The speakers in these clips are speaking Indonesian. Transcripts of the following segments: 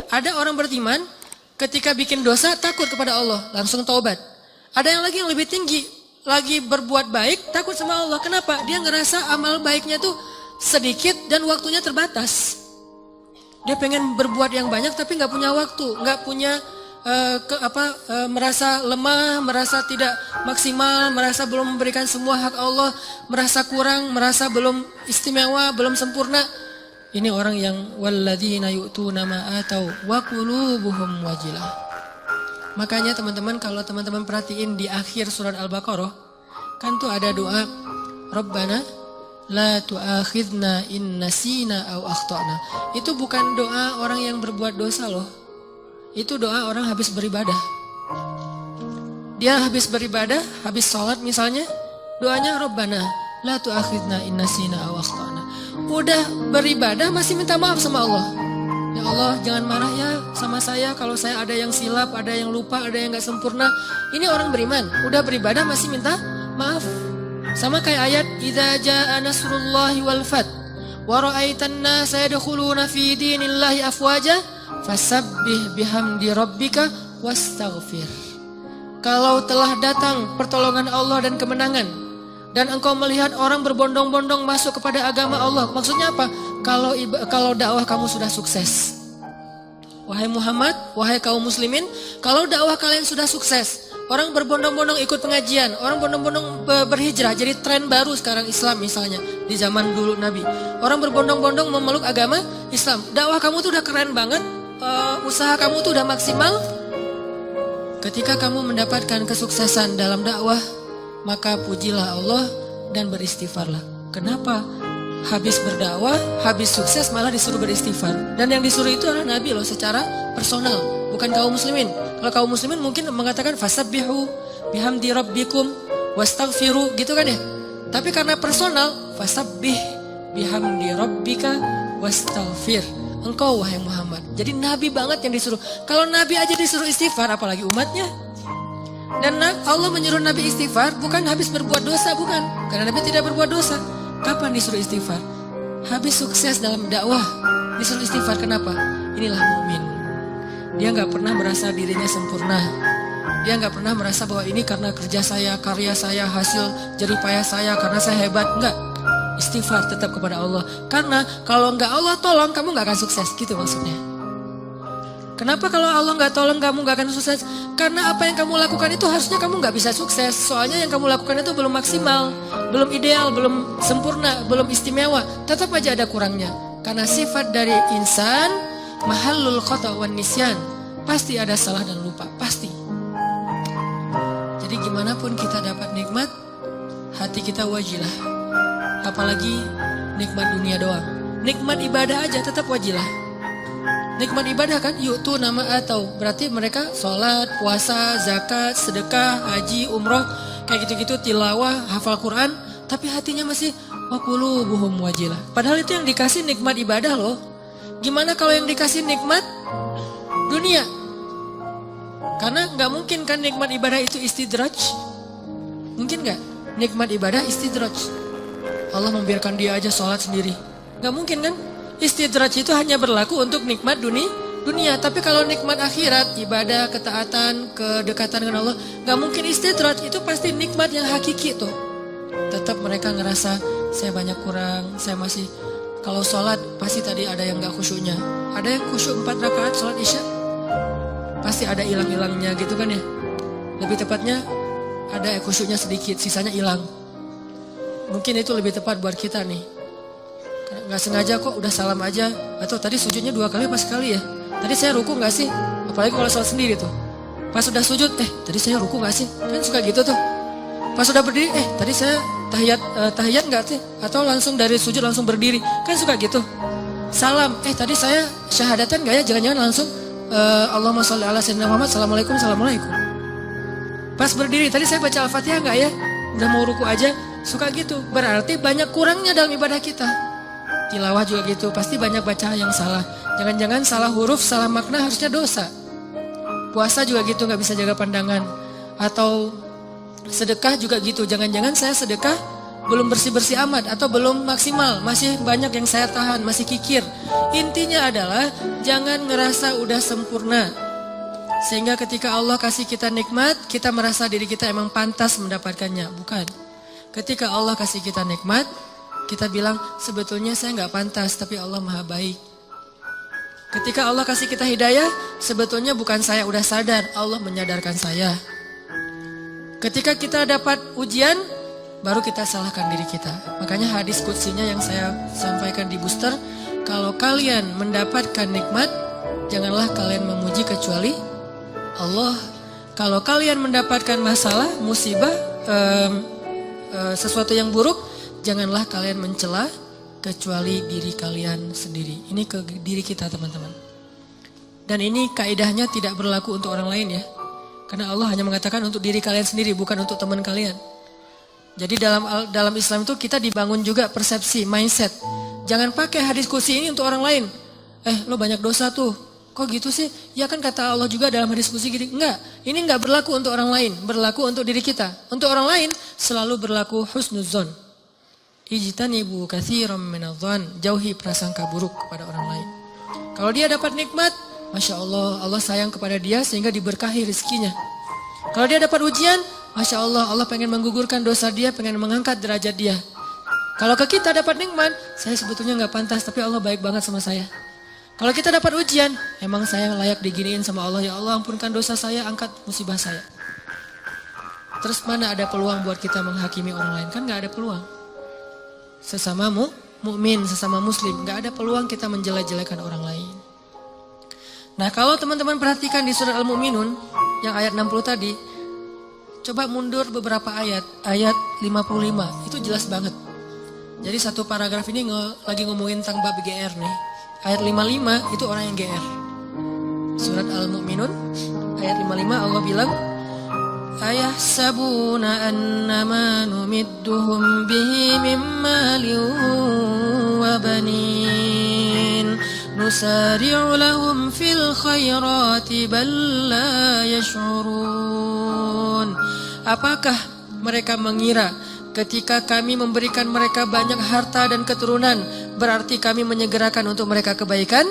Ada orang beriman ketika bikin dosa takut kepada Allah, langsung taubat. Ada yang lebih tinggi, lagi berbuat baik, takut sama Allah. Kenapa? Dia ngerasa amal baiknya tuh sedikit dan waktunya terbatas. Dia pengen berbuat yang banyak tapi nggak punya waktu, nggak punya merasa lemah, merasa tidak maksimal, merasa belum memberikan semua hak Allah, merasa kurang, merasa belum istimewa, belum sempurna. Ini orang yang walladzina yu'tuna ma atau wa qulubuhum wajilah. Makanya teman-teman, kalau teman-teman perhatiin di akhir surat Al-Baqarah, kan tuh ada doa, Rabbana la tu'akhidna in nasina aw akhtana. Itu bukan doa orang yang berbuat dosa loh. Itu doa orang habis beribadah. Dia habis beribadah, habis sholat misalnya, doanya Rabbana la tu'akhidna in nasina aw akhtana. Udah beribadah masih minta maaf sama Allah. Ya Allah, jangan marah ya sama saya kalau saya ada yang silap, ada yang lupa, ada yang gak sempurna. Ini orang beriman, udah beribadah masih minta maaf. Sama kayak ayat idza jaa nasrullahi wal fath wa ra'aitan nasa yadkhuluna fi dinillahi afwaja fasabbih bihamdi rabbika wastaghfir. Kalau telah datang pertolongan Allah dan kemenangan, dan engkau melihat orang berbondong-bondong masuk kepada agama Allah, maksudnya apa? Kalau dakwah kamu sudah sukses, wahai Muhammad, wahai kaum muslimin, kalau dakwah kalian sudah sukses, orang berbondong-bondong ikut pengajian, orang berbondong-bondong berhijrah, jadi tren baru sekarang Islam misalnya di zaman dulu Nabi, orang berbondong-bondong memeluk agama Islam, dakwah kamu tuh udah keren banget. Usaha kamu tuh udah maksimal. Ketika kamu mendapatkan kesuksesan dalam dakwah, maka pujilah Allah dan beristighfarlah. Kenapa? Habis berdakwah, habis sukses malah disuruh beristighfar. Dan yang disuruh itu adalah Nabi loh, secara personal, bukan kaum muslimin. Kalau kaum muslimin mungkin mengatakan fasabbihu bihamdi rabbikum wastaghfiru gitu kan ya. Tapi karena personal, fasabbih bihamdi rabbika wastaghfir. Engkau wahai Muhammad. Jadi Nabi banget yang disuruh. Kalau Nabi aja disuruh istighfar, apalagi umatnya. Dan Allah menyuruh Nabi istighfar bukan habis berbuat dosa, bukan. Karena Nabi tidak berbuat dosa. Kapan disuruh istighfar? Habis sukses dalam dakwah disuruh istighfar. Kenapa? Inilah mukmin. Dia nggak pernah merasa dirinya sempurna. Dia nggak pernah merasa bahwa ini karena kerja saya, karya saya, hasil jerih payah saya, karena saya hebat. Enggak. Istighfar tetap kepada Allah. Karena kalau nggak Allah tolong, kamu nggak akan sukses. Gitu maksudnya. Kenapa kalau Allah nggak tolong kamu nggak akan sukses? Karena apa yang kamu lakukan itu harusnya kamu nggak bisa sukses. Soalnya yang kamu lakukan itu belum maksimal, belum ideal, belum sempurna, belum istimewa. Tetap aja ada kurangnya. Karena sifat dari insan mahallul khata wan nisyan. Pasti ada salah dan lupa, pasti. Jadi gimana pun kita dapat nikmat, hati kita wajilah. Apalagi nikmat dunia doang. Nikmat ibadah aja tetap wajilah. Nikmat ibadah kan yu'tu nama atau berarti mereka sholat, puasa, zakat, sedekah, haji, umroh, kayak gitu-gitu, tilawah, hafal Quran, tapi hatinya masih wa qulubuhum wajilah. Padahal itu yang dikasih nikmat ibadah loh. Gimana kalau yang dikasih nikmat dunia? Karena nggak mungkin kan nikmat ibadah itu istidraj. Mungkin nggak? Nikmat ibadah istidraj. Allah membiarkan dia aja sholat sendiri. Gak mungkin kan? Istidraj itu hanya berlaku untuk nikmat dunia. Tapi kalau nikmat akhirat, ibadah, ketaatan, kedekatan dengan Allah, gak mungkin istidraj. Itu pasti nikmat yang hakiki tuh. Tetap mereka ngerasa saya banyak kurang, saya masih. Kalau sholat pasti tadi ada yang gak khusyuknya. Ada yang khusyuk 4 rakaat sholat isya. Pasti ada hilang-hilangnya gitu kan ya. Lebih tepatnya ada khusyuknya sedikit, sisanya hilang. Mungkin itu lebih tepat buat kita nih. Gak sengaja kok udah salam aja. Atau tadi sujudnya 2 kali apa sekali ya. Tadi saya ruku gak sih? Apalagi kalau sholat sendiri tuh. Pas udah sujud, tadi saya ruku gak sih? Kan suka gitu tuh. Pas udah berdiri, tadi saya tahiyat gak sih? Atau langsung dari sujud langsung berdiri. Kan suka gitu. Salam, tadi saya syahadatan gak ya? Jangan-jangan langsung Allahumma sholli ala sayyidina Muhammad, assalamualaikum, assalamualaikum. Pas berdiri, tadi saya baca Al-Fatihah gak ya? Udah mau ruku aja. Suka gitu, berarti banyak kurangnya dalam ibadah kita. Tilawah juga gitu, pasti banyak baca yang salah. Jangan-jangan salah huruf, salah makna harusnya dosa. Puasa juga gitu, gak bisa jaga pandangan. Atau sedekah juga gitu, jangan-jangan saya sedekah belum bersih-bersih amat atau belum maksimal, masih banyak yang saya tahan, masih kikir. Intinya adalah jangan ngerasa udah sempurna. Sehingga ketika Allah kasih kita nikmat, kita merasa diri kita emang pantas mendapatkannya. Bukan. Ketika Allah kasih kita nikmat, kita bilang sebetulnya saya nggak pantas, tapi Allah maha baik. Ketika Allah kasih kita hidayah, sebetulnya bukan saya udah sadar, Allah menyadarkan saya. Ketika kita dapat ujian, baru kita salahkan diri kita. Makanya hadis qudsiynya yang saya sampaikan di booster, kalau kalian mendapatkan nikmat, janganlah kalian memuji kecuali Allah. Kalau kalian mendapatkan masalah, musibah, sesuatu yang buruk, janganlah kalian mencela kecuali diri kalian sendiri. Ini ke diri kita, teman-teman. Dan ini kaidahnya tidak berlaku untuk orang lain ya. Karena Allah hanya mengatakan untuk diri kalian sendiri, bukan untuk teman kalian. Jadi dalam Islam itu kita dibangun juga persepsi, mindset. Jangan pakai hadis qudsi ini untuk orang lain. Lo banyak dosa tuh. Kok gitu sih? Ya kan kata Allah juga dalam hadis qudsi gini. Enggak, ini enggak berlaku untuk orang lain, berlaku untuk diri kita. Untuk orang lain selalu berlaku husnuzon. Ijtanibu katsiran minadh-dhon, jauhi prasangka buruk kepada orang lain. Kalau dia dapat nikmat, Masya Allah, Allah sayang kepada dia sehingga diberkahi rezekinya. Kalau dia dapat ujian, Masya Allah, Allah pengen menggugurkan dosa dia, pengen mengangkat derajat dia. Kalau ke kita dapat nikmat, saya sebetulnya nggak pantas, tapi Allah baik banget sama saya. Kalau kita dapat ujian, emang saya layak diginiin sama Allah. Ya Allah, ampunkan dosa saya, angkat musibah saya. Terus mana ada peluang buat kita menghakimi orang lain? Kan nggak ada peluang. Sesama mukmin, sesama muslim, nggak ada peluang kita menjelek-jelekan orang lain. Nah, kalau teman-teman perhatikan di surat Al-Mu'minun yang ayat 60 tadi, coba mundur beberapa ayat, ayat 55, itu jelas banget. Jadi satu paragraf ini lagi ngomongin tentang bab GR nih. Ayat 55 itu orang yang GR. Surat Al-Mu'minun ayat 55 Allah bilang, ayahsabuna annama numidduhum bihi min malin wa banin nusari'u lahum fil khairati bal la yash'urun. Apakah mereka mengira ketika kami memberikan mereka banyak harta dan keturunan, berarti kami menyegerakan untuk mereka kebaikan?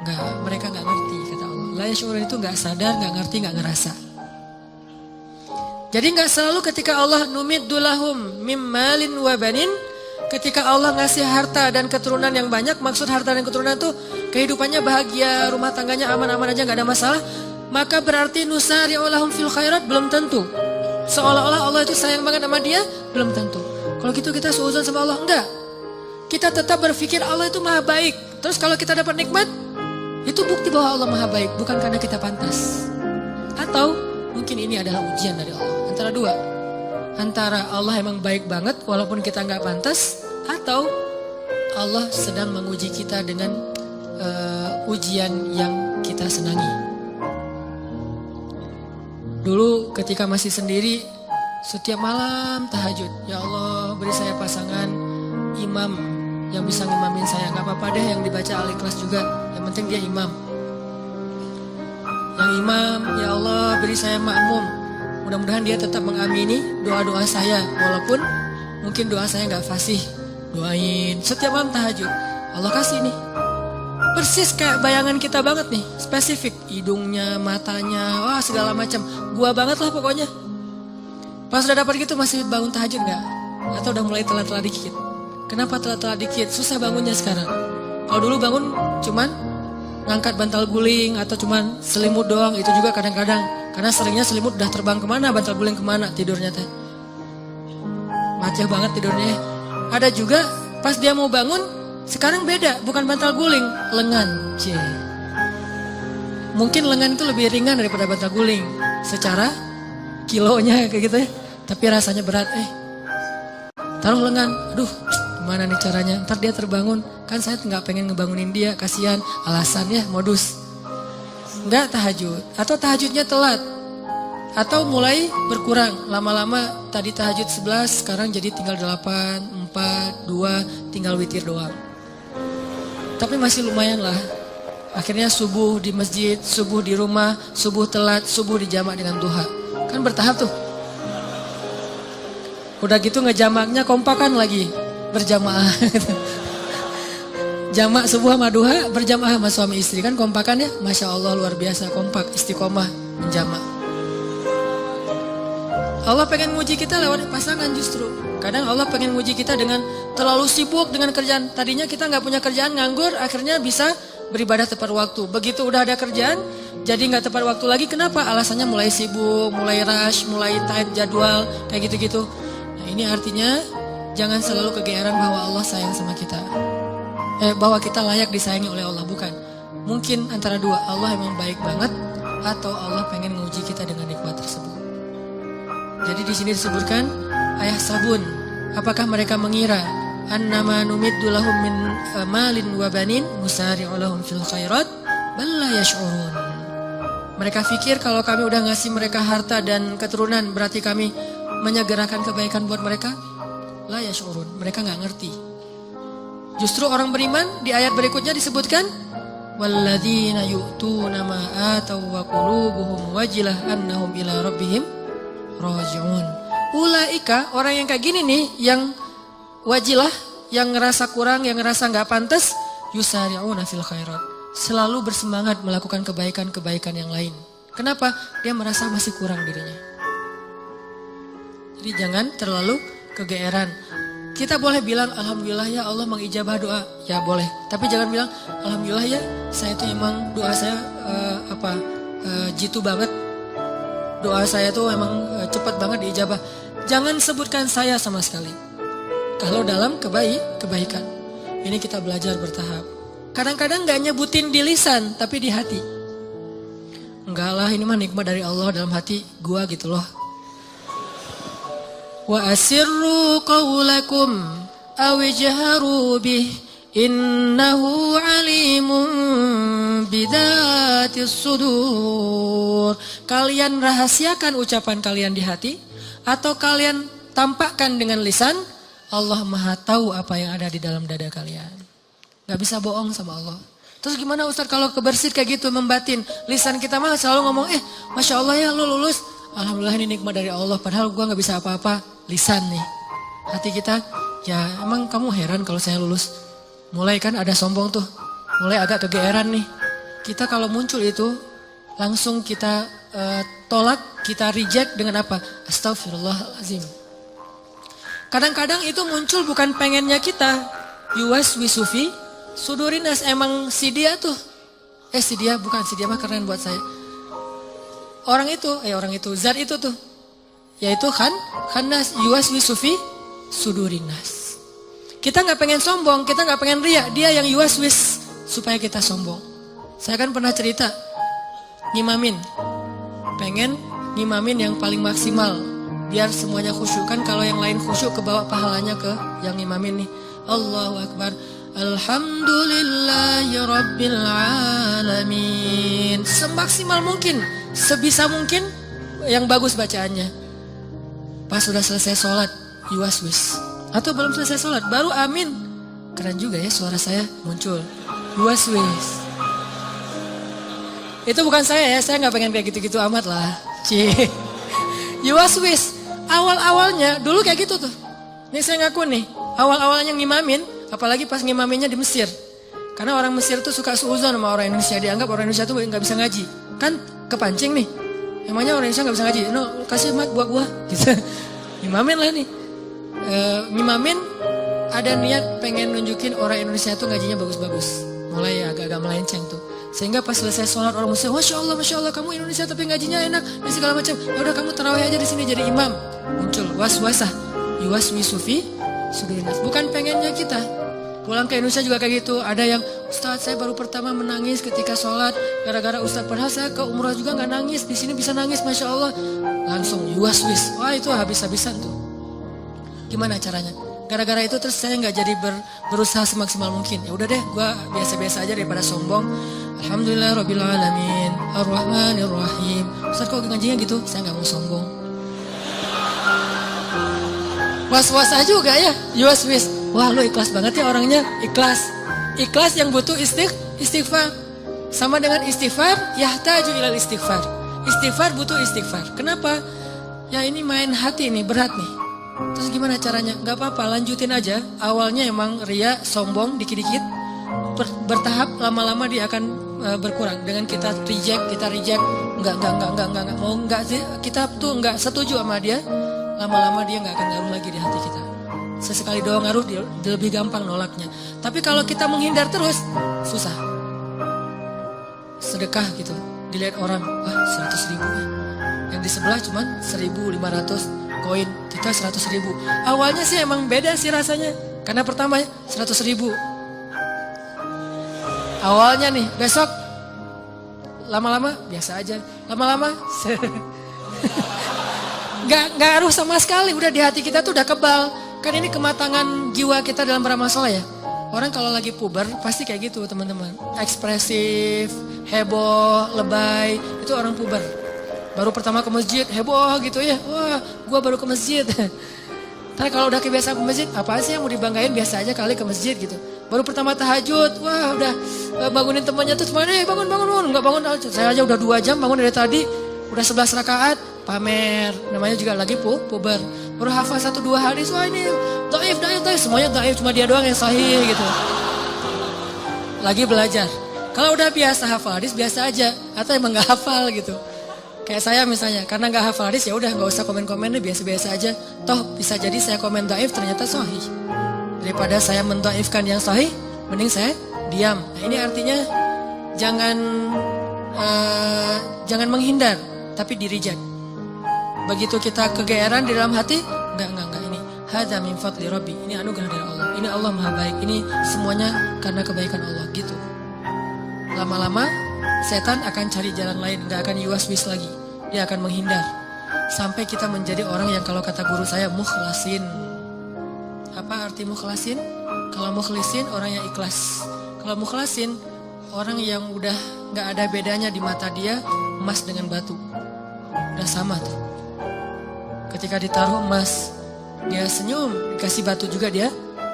Enggak, mereka enggak ngerti, kata Allah. La yash'urun itu enggak sadar, enggak ngerti, enggak ngerasa. Jadi enggak selalu ketika Allah numiddu lahum mim malin wa banin, ketika Allah ngasih harta dan keturunan yang banyak, maksud harta dan keturunan itu kehidupannya bahagia, rumah tangganya aman-aman aja, enggak ada masalah, maka berarti nusari'u lahum fil khairat, belum tentu. Seolah-olah Allah itu sayang banget sama dia, belum tentu. Kalau gitu kita suudzon sama Allah, enggak. Kita tetap berpikir Allah itu maha baik. Terus kalau kita dapat nikmat, itu bukti bahwa Allah maha baik, bukan karena kita pantas. Atau mungkin ini adalah ujian dari Allah. Antara dua. Antara Allah emang baik banget walaupun kita nggak pantas, atau Allah sedang menguji kita dengan ujian yang kita senangi. Dulu ketika masih sendiri, setiap malam tahajud, ya Allah beri saya pasangan imam yang bisa ngimamin saya. Gak apa-apa deh yang dibaca Al-Ikhlas juga, yang penting dia imam. Yang imam, ya Allah beri saya makmum, mudah-mudahan dia tetap mengamini doa-doa saya, walaupun mungkin doa saya gak fasih. Doain setiap malam tahajud, Allah kasih nih. Persis kayak bayangan kita banget nih, spesifik, hidungnya, matanya, wah segala macam, gua banget lah pokoknya. Pas udah dapat gitu masih bangun tahajud nggak? Atau udah mulai telat-telat dikit? Kenapa telat-telat dikit? Susah bangunnya sekarang. Kalau dulu bangun cuman ngangkat bantal guling atau cuman selimut doang, itu juga kadang-kadang karena seringnya selimut udah terbang kemana, bantal guling kemana, tidurnya teh macet banget tidurnya. Ada juga pas dia mau bangun, sekarang beda, bukan bantal guling, lengan. Mungkin lengan itu lebih ringan daripada bantal guling secara kilonya kayak gitu ya. Tapi rasanya berat. Taruh lengan, aduh gimana nih caranya, ntar dia terbangun. Kan saya nggak pengen ngebangunin dia, kasihan, alasannya modus. Nggak tahajud, atau tahajudnya telat, atau mulai berkurang. Lama-lama tadi tahajud 11, sekarang jadi tinggal 8, 4, 2, tinggal witir doang. Tapi masih lumayan lah. Akhirnya subuh di masjid, subuh di rumah, subuh telat, subuh dijamak dengan duha. Kan bertahap tuh. Udah gitu ngejamaknya kompakan lagi, berjamaah. Jamak subuh sama duha berjamaah sama suami istri kan kompakan ya. Masya Allah luar biasa kompak, istiqomah menjamak. Allah pengen nguji kita lewat pasangan justru. Kadang Allah pengen nguji kita dengan terlalu sibuk dengan kerjaan. Tadinya kita nggak punya kerjaan, nganggur, akhirnya bisa beribadah tepat waktu. Begitu udah ada kerjaan, jadi nggak tepat waktu lagi. Kenapa? Alasannya mulai sibuk, mulai rush, mulai tight jadwal, kayak gitu-gitu. Nah ini artinya jangan selalu kegeeran bahwa Allah sayang sama kita. Bahwa kita layak disayangi oleh Allah, bukan. Mungkin antara dua, Allah emang baik banget atau Allah pengen nguji kita dengan nikmat tersebut. Jadi di sini disebutkan ayah sabun, apakah mereka mengira annama numiddu lahum min malin wa banin nusari'u lahum fil khairat bal la yash'urun. Mereka pikir kalau kami udah ngasih mereka harta dan keturunan berarti kami menyegerakan kebaikan buat mereka? La yash'urun, mereka nggak ngerti. Justru orang beriman di ayat berikutnya disebutkan walladzina yu'tuna ma ataw wa qulubuhum wajilah annahum ila rabbihim raji'un. Ulaika, orang yang kayak gini nih, yang wajilah, yang ngerasa kurang, yang ngerasa nggak pantas, yusari'una fil khairat, selalu bersemangat melakukan kebaikan-kebaikan yang lain. Kenapa? Dia merasa masih kurang dirinya. Jadi jangan terlalu kegeeran. Kita boleh bilang alhamdulillah ya Allah mengijabah doa, ya boleh. Tapi jangan bilang alhamdulillah ya saya tuh emang doa saya jitu banget. Doa saya tuh emang cepat banget diijabah. Jangan sebutkan saya sama sekali. Kalau dalam kebaikan. Ini kita belajar bertahap. Kadang-kadang gak nyebutin di lisan, tapi di hati. Enggak lah, ini mah nikmat dari Allah dalam hati gua gitu loh. Wa asirru qawlakum awijharu bih innahu alimun bidatis sudur. Kalian rahasiakan ucapan kalian di hati atau kalian tampakkan dengan lisan, Allah Maha tahu apa yang ada di dalam dada kalian. Gak bisa bohong sama Allah. Terus gimana Ustaz kalau kebersit kayak gitu membatin? Lisan kita mah selalu ngomong Masya Allah ya lu lulus. Alhamdulillah ini nikmat dari Allah. Padahal gua gak bisa apa-apa. Lisan nih. Hati kita, ya emang kamu heran kalau saya lulus. Mulai kan ada sombong tuh. Mulai agak kegeeran nih. Kita kalau muncul itu langsung kita tolak, kita reject dengan apa? Astagfirullahaladzim. Kadang-kadang itu muncul bukan pengennya kita. Yuwas wisufi sudurinas, emang si dia tuh. Si dia bukan, si dia mah keren buat saya. Orang itu, zat itu tuh. Yaitu khannas yuwas wisufi sudurinas. Kita gak pengen sombong, kita gak pengen riak. Dia yang yuwas wis supaya kita sombong. Saya kan pernah cerita ngimamin. Pengen ngimamin yang paling maksimal biar semuanya khusyuk. Kan kalau yang lain khusyuk kebawa pahalanya ke yang ngimamin nih. Allahu Akbar. Alhamdulillahi Rabbil Alamin. Semaksimal mungkin, sebisa mungkin yang bagus bacaannya. Pas sudah selesai sholat, yuwaswis. Atau belum selesai sholat, baru amin. Keren juga ya suara saya muncul. Yuwaswis. Itu bukan saya ya, saya gak pengen kayak gitu-gitu amat lah. Yuwaswis. Awal-awalnya, dulu kayak gitu tuh. Ini saya ngaku nih, awal-awalnya ngimamin, apalagi pas ngimaminnya di Mesir. Karena orang Mesir tuh suka suuzon sama orang Indonesia. Dianggap orang Indonesia tuh gak bisa ngaji. Kan kepancing nih. Emangnya orang Indonesia gak bisa ngaji? No, kasih mat buat gua. Gitu. Ngimamin lah nih. Ngimamin ada niat pengen nunjukin orang Indonesia tuh ngajinya bagus-bagus. Mulai agak-agak melenceng tuh. Sehingga pas selesai sholat orang Muslim, Masya Allah kamu Indonesia tapi ngajinya enak dan segala macam. Ya udah kamu tarawih aja di sini jadi imam. Muncul waswasah, yuwaswisufi sudurinas. Bukan pengennya kita. Pulang ke Indonesia juga kayak gitu. Ada yang Ustaz saya baru pertama menangis ketika sholat gara-gara Ustaz. Padahal saya ke umrah juga nggak nangis. Di sini bisa nangis, Masya Allah. Langsung yuwaswis. Wah itu habis-habisan tuh. Gimana caranya? Gara-gara itu terus saya nggak jadi berusaha semaksimal mungkin. Ya udah deh, gue biasa-biasa aja daripada sombong. Alhamdulillah Rabbil Alamin Ar-Rahmanir Rahim. Ustaz kok ngajinya gitu? Saya gak mau sombong. Was-was aja juga ya, yuwaswis. Wah lu ikhlas banget ya orangnya. Ikhlas yang butuh istighfar. Sama dengan istighfar, yahtaju ilal istighfar. Istighfar butuh istighfar. Kenapa? Ya ini main hati nih, berat nih. Terus gimana caranya? Gak apa-apa, lanjutin aja. Awalnya emang ria, sombong, dikit-dikit. Bertahap, lama-lama dia akan berkurang. Dengan kita reject. Enggak. Mau enggak sih, kita tuh enggak setuju sama dia. Lama-lama dia enggak akan ngaruh lagi di hati kita. Sesekali doang ngaruh, dia lebih gampang nolaknya. Tapi kalau kita menghindar terus, susah. Sedekah gitu, dilihat orang, 100 ribu ya. Yang di sebelah cuman 1.500 koin, kita 100 ribu. Awalnya sih emang beda sih rasanya. Karena pertama 100 ribu. Awalnya nih, besok lama-lama biasa aja. Lama-lama nggak ngaruh sama sekali. Udah di hati kita tuh udah kebal. Kan ini kematangan jiwa kita dalam beramal soleh ya. Orang kalau lagi puber pasti kayak gitu teman-teman. Ekspresif, heboh, lebay. Itu orang puber. Baru pertama ke masjid, heboh gitu ya. Wah, gue baru ke masjid. Tapi kalau udah kebiasaan ke masjid, apa sih yang mau dibanggain, biasa aja kali ke masjid gitu. Baru pertama tahajud, wah udah bangunin temannya tuh cuma bangun. Enggak bangun, saya aja udah 2 jam bangun dari tadi. Udah 11 rakaat, pamer. Namanya juga lagi puber. Baru hafal 1-2 hadis, wah ini dhaif. Semuanya dhaif, cuma dia doang yang sahih gitu. Lagi belajar. Kalau udah biasa hafal hadis, biasa aja. Atau emang gak hafal gitu. Kayak saya misalnya, karena gak hafal hadis ya udah gak usah komen-komen deh, biasa-biasa aja. Toh bisa jadi saya komen dhaif ternyata sahih. Daripada saya mendhaifkan yang sahih, mending saya diam. Nah ini artinya jangan menghindar, tapi di-reject. Begitu kita kegeeran di dalam hati, enggak ini. Hadza min fadli Rabbi, ini anugerah dari Allah. Ini Allah Maha Baik, ini semuanya karena kebaikan Allah gitu. Lama-lama setan akan cari jalan lain, enggak akan yuwas-wis lagi. Dia akan menghindar. Sampai kita menjadi orang yang kalau kata guru saya mukhlasin. Apa arti mukhlasin? Kalau mukhlisin orang yang ikhlas. Kalau mukhlasin orang yang udah enggak ada bedanya di mata dia emas dengan batu. Udah sama tuh. Ketika ditaruh emas, dia senyum, dikasih batu juga dia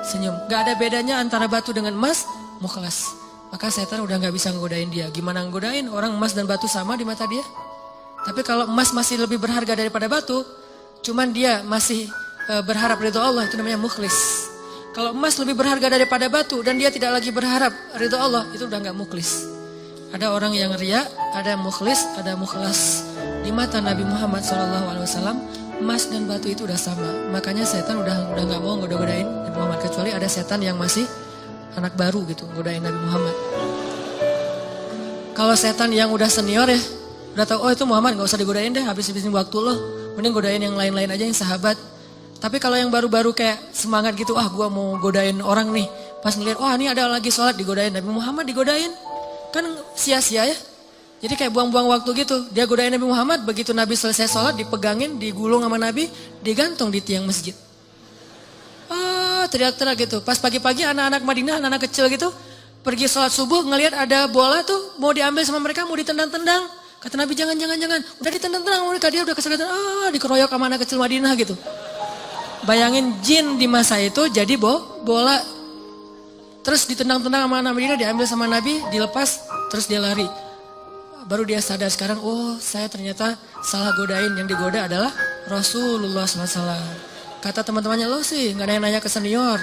senyum. Gak ada bedanya antara batu dengan emas, mukhlas. Maka setan udah gak bisa ngegodain dia. Gimana ngegodain? Orang emas dan batu sama di mata dia. Tapi kalau emas masih lebih berharga daripada batu, cuman dia masih berharap ridho Allah, itu namanya mukhlis. Kalau emas lebih berharga daripada batu dan dia tidak lagi berharap ridho Allah, itu udah gak mukhlis. Ada orang yang riya, ada mukhlis, ada mukhlas. Di mata Nabi Muhammad SAW, emas dan batu itu udah sama. Makanya setan udah gak mau godain Nabi Muhammad. Kecuali ada setan yang masih anak baru gitu, godain Nabi Muhammad. Kalau setan yang udah senior ya, udah tahu oh itu Muhammad gak usah digodain deh, habis-habisin waktu lo. Mending godain yang lain-lain aja yang sahabat. Tapi kalau yang baru-baru kayak semangat gitu, gua mau godain orang nih. Pas ngeliat, ini ada lagi sholat digodain, Nabi Muhammad digodain. Kan sia-sia ya. Jadi kayak buang-buang waktu gitu. Dia godain Nabi Muhammad, begitu Nabi selesai sholat, dipegangin, digulung sama Nabi, digantung di tiang masjid. Teriak-teriak gitu. Pas pagi-pagi anak-anak Madinah, anak-anak kecil gitu, pergi sholat subuh, ngelihat ada bola tuh, mau diambil sama mereka, mau ditendang-tendang. Kata Nabi, jangan. Udah ditendang-tendang mereka, dia udah kesulitan, dikeroyok sama anak kecil Madinah gitu. Bayangin jin di masa itu jadi bola. Terus ditendang-tendang sama anak Madinah, diambil sama Nabi, dilepas, terus dia lari. Baru dia sadar sekarang, saya ternyata salah godain. Yang digoda adalah Rasulullah SAW. Kata teman-temannya, lo sih gak nanya-nanya ke senior.